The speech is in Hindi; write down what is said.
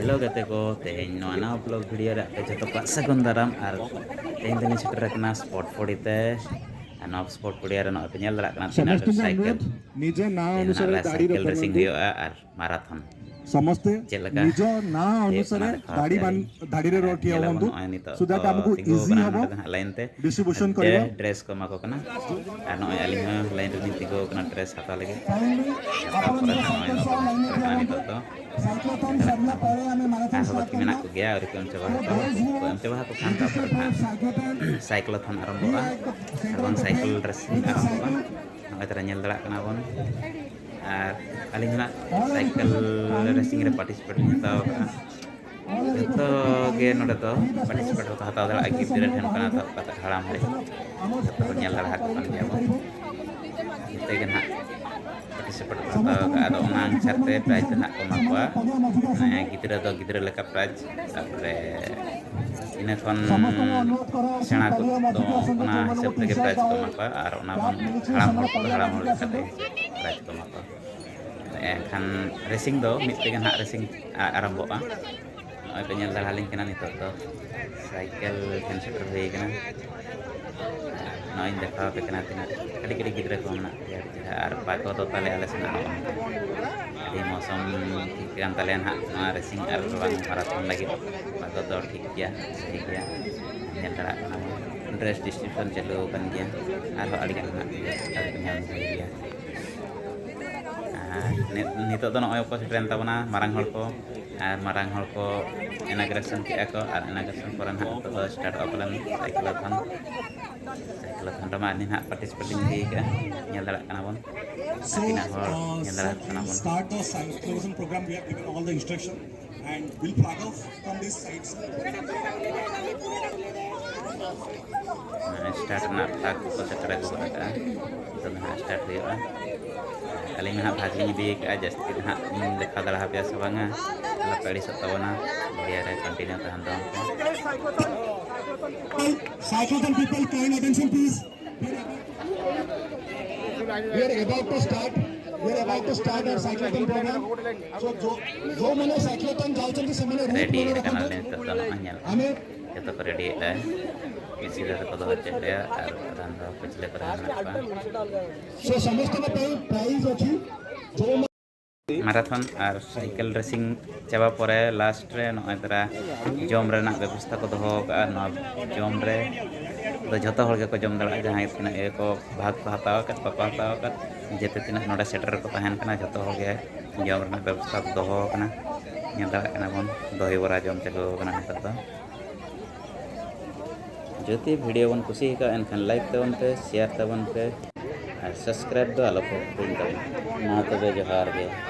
हेलो गते को तेज ना ब्लॉग वीडियो जो सागुन दाराम और तेज दिन सेटर स्पॉट पड़ीते नव स्पॉट पड़िया पे साइकिल निज ना अनुसार साइकिल रेसिंग और माराथन समस्ते निज ना अनुसार दाढ़ी दाढ़ी रे रखिया बंधु सो दैट हमको इजी हबो लाइन ते डिस्ट्रीब्यूशन करबा ड्रेस को माको कना और नय आली लाइन रे तिगो कना ड्रेस हाता लगे गया और कम चबा को खान साइक्लोथन आरम्भ साइकिल रेसिंग आरम्भ नगतरा नेल दड़ा कना बन और अलिंग साइकिल रेसिंग रे पार्टिसिपेट हताव जो गे नोडे तो पार्टिसिपेट को हताव दड़ा गिफ्ट रे ठेन कना तो कता हराम रे जतो को नेल दड़ा कन गया बन इते गे ना पार्टिसिपेट को हताव का आदो नांग चरते प्राइज ना को माकवा गिद्रा दो गिद्रा लेका प्राइज तापरे इन सेना को हिसाब से प्राइज को माकवा और हड़ाम हड़ लेकाते प्राइज को माकवा एखान रेसिंग दो मिट्टे ना रेसिंग आरम्भ नय पे नेल दड़ा लिंग नित तो साइकिल ठेन सेटर हुई नय देखा पे तीना कटी गिद्रा को मना और पाको तो ताले आले सेना मौसम ठीक कान ताले ना रेसिंग और माराथन लगे पाको तो ठीक गया सही गया नेल दड़ा ड्रेस डिस्ट्रीब्यूशन चालू कर गया और अड़ी गान गया नित तो नय को सेटरेन तबना मारांग हड़ को इनाग्रेशन के को और इनाग्रेशन पर ना स्टार्ट अपलन साइकिलोथन रमा नि ना पार्टिसिपेटिंग दी के नेल दड़ा कना बन आकिना हड़ नेल दड़ा कना बन start the cyclism program. We have given all the instruction and will plug off from this side. Start ना फ्लैग को सेटर को रखा तो ना स्टार्ट हुआ अली में भाग लिंग दी का जस्ती ना देखा दड़ा पे सबंगा पेड़ी सतावना बढ़िया रे कंटिन्यू तहन दो Cyclism people, kind attention please. We are about to start. We are about to start our cyclism program. So जो मने cyclism जाउछन से मने रेडी कना ले तो नहल जतो को रेडी है किसी दर को दो चले और तहन दो पिछले पर so समस्त में प्राइज अछि जो माराथन और साइकिल रेसिंग चाबा परे लास्ट रे नय तरा जम रेना व्यवस्था को दोहो का जम रे तो जतो हर को जम दड़ा जहां तिना ए को भाग को हताव का पापा हताव का जेते तिना नोडा सेटर को तहन कना जतो हो गया जम रेना व्यवस्था को दोहो कना नेल दड़ा कना बन दही बरा जम चालू कना नित तो जोती वीडियो बन कुसी का एनखान लाइक तबन पे शेयर तबन पे और सब्सक्राइब दो आलो को मा तबे जोहार गे।